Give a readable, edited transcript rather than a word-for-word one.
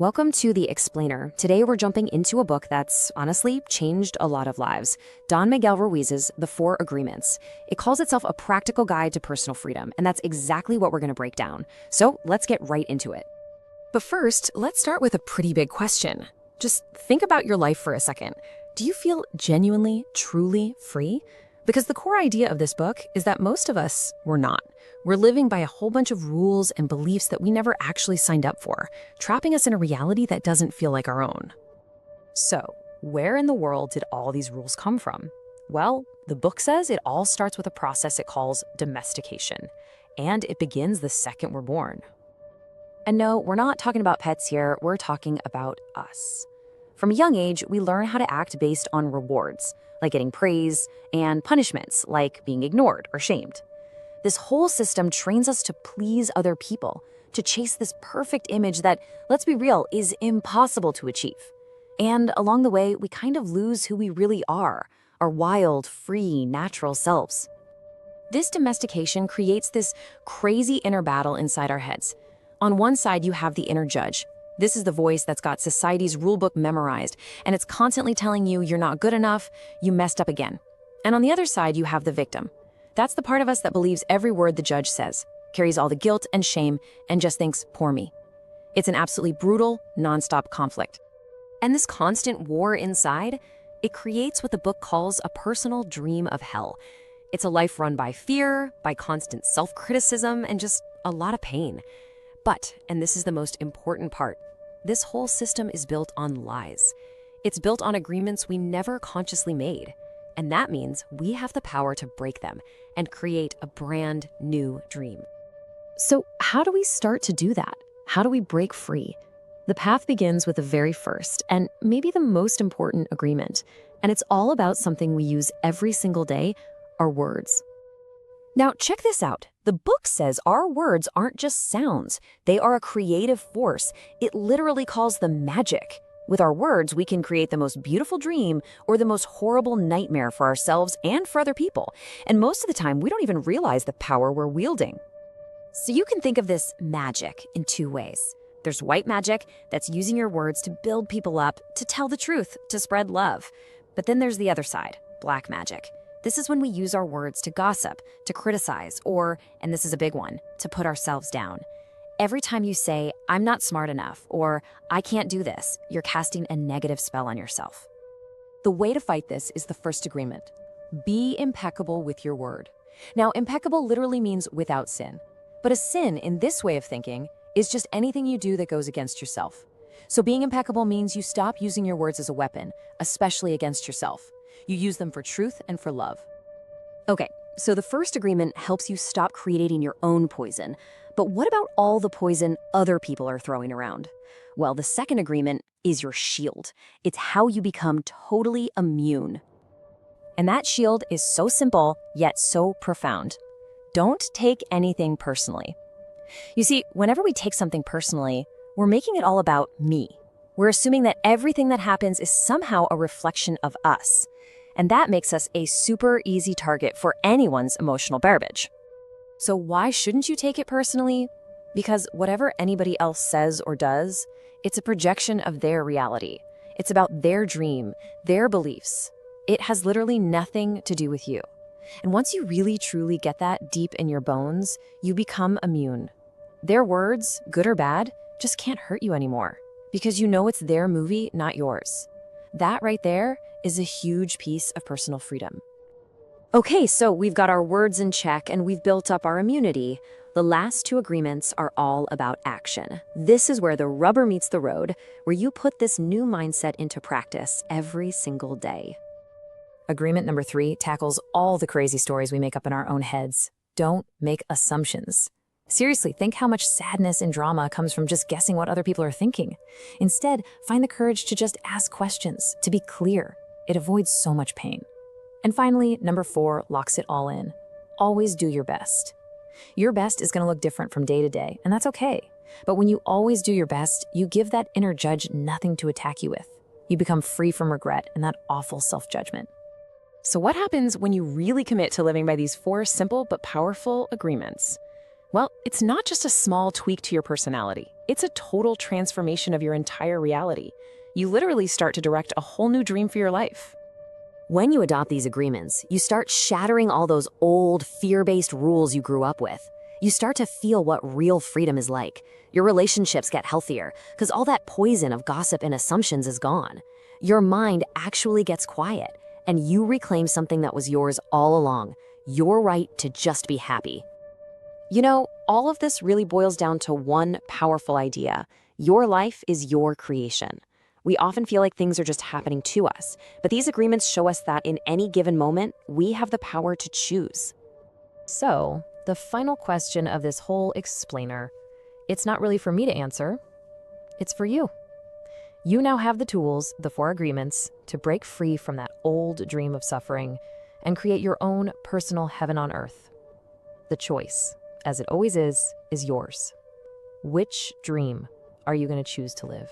Welcome to The Explainer. Today we're jumping into a book that's honestly changed a lot of lives. Don Miguel Ruiz's The Four Agreements. It calls itself a practical guide to personal freedom, and that's exactly what we're going to break down. So let's get right into it. But first, let's start with a pretty big question. Just think about your life for a second. Do you feel genuinely, truly free? Because the core idea of this book is that most of us, we're not. We're living by a whole bunch of rules and beliefs that we never actually signed up for, trapping us in a reality that doesn't feel like our own. So, where in the world did all these rules come from? Well, the book says it all starts with a process it calls domestication, and it begins the second we're born. And no, we're not talking about pets here, we're talking about us. From a young age, we learn how to act based on rewards, like getting praise, and punishments, like being ignored or shamed. This whole system trains us to please other people, to chase this perfect image that, let's be real, is impossible to achieve. And along the way, we kind of lose who we really are, our wild, free, natural selves. This domestication creates this crazy inner battle inside our heads. On one side, you have the inner judge. This is the voice that's got society's rulebook memorized, and it's constantly telling you you're not good enough, you messed up again. And on the other side, you have the victim. That's the part of us that believes every word the judge says, carries all the guilt and shame, and just thinks, poor me. It's an absolutely brutal, nonstop conflict. And this constant war inside, it creates what the book calls a personal dream of hell. It's a life run by fear, by constant self-criticism, and just a lot of pain. But, and this is the most important part, this whole system is built on lies. It's built on agreements we never consciously made. And that means we have the power to break them and create a brand new dream. So how do we start to do that? How do we break free? The path begins with the very first and maybe the most important agreement. And it's all about something we use every single day, our words. Now, check this out. The book says our words aren't just sounds. They are a creative force. It literally calls them magic. With our words, we can create the most beautiful dream or the most horrible nightmare for ourselves and for other people. And most of the time, we don't even realize the power we're wielding. So you can think of this magic in two ways. There's white magic, that's using your words to build people up, to tell the truth, to spread love. But then there's the other side, black magic. This is when we use our words to gossip, to criticize, or, and this is a big one, to put ourselves down. Every time you say, I'm not smart enough, or I can't do this, you're casting a negative spell on yourself. The way to fight this is the first agreement. Be impeccable with your word. Now, impeccable literally means without sin. But a sin, in this way of thinking, is just anything you do that goes against yourself. So being impeccable means you stop using your words as a weapon, especially against yourself. You use them for truth and for love. Okay, so the first agreement helps you stop creating your own poison. But what about all the poison other people are throwing around? Well, the second agreement is your shield. It's how you become totally immune. And that shield is so simple, yet so profound. Don't take anything personally. You see, whenever we take something personally, we're making it all about me. We're assuming that everything that happens is somehow a reflection of us. And that makes us a super easy target for anyone's emotional garbage. So why shouldn't you take it personally? Because whatever anybody else says or does, it's a projection of their reality. It's about their dream, their beliefs. It has literally nothing to do with you. And once you really truly get that deep in your bones, you become immune. Their words, good or bad, just can't hurt you anymore because you know it's their movie, not yours. That right there is a huge piece of personal freedom. Okay, so we've got our words in check and we've built up our immunity. The last two agreements are all about action. This is where the rubber meets the road, where you put this new mindset into practice every single day. Agreement number 3 tackles all the crazy stories we make up in our own heads. Don't make assumptions. Seriously, think how much sadness and drama comes from just guessing what other people are thinking. Instead, find the courage to just ask questions, to be clear. It avoids so much pain. And finally, number 4 locks it all in. Always do your best. Your best is going to look different from day to day, and that's okay. But when you always do your best, you give that inner judge nothing to attack you with. You become free from regret and that awful self-judgment. So what happens when you really commit to living by these 4 simple but powerful agreements? Well, it's not just a small tweak to your personality. It's a total transformation of your entire reality. You literally start to direct a whole new dream for your life. When you adopt these agreements, you start shattering all those old, fear-based rules you grew up with. You start to feel what real freedom is like. Your relationships get healthier because all that poison of gossip and assumptions is gone. Your mind actually gets quiet, and you reclaim something that was yours all along, your right to just be happy. You know, all of this really boils down to one powerful idea. Your life is your creation. We often feel like things are just happening to us, but these agreements show us that in any given moment, we have the power to choose. So, the final question of this whole explainer, it's not really for me to answer, it's for you. You now have the tools, the 4 agreements, to break free from that old dream of suffering and create your own personal heaven on earth. The choice, as it always is yours. Which dream are you going to choose to live?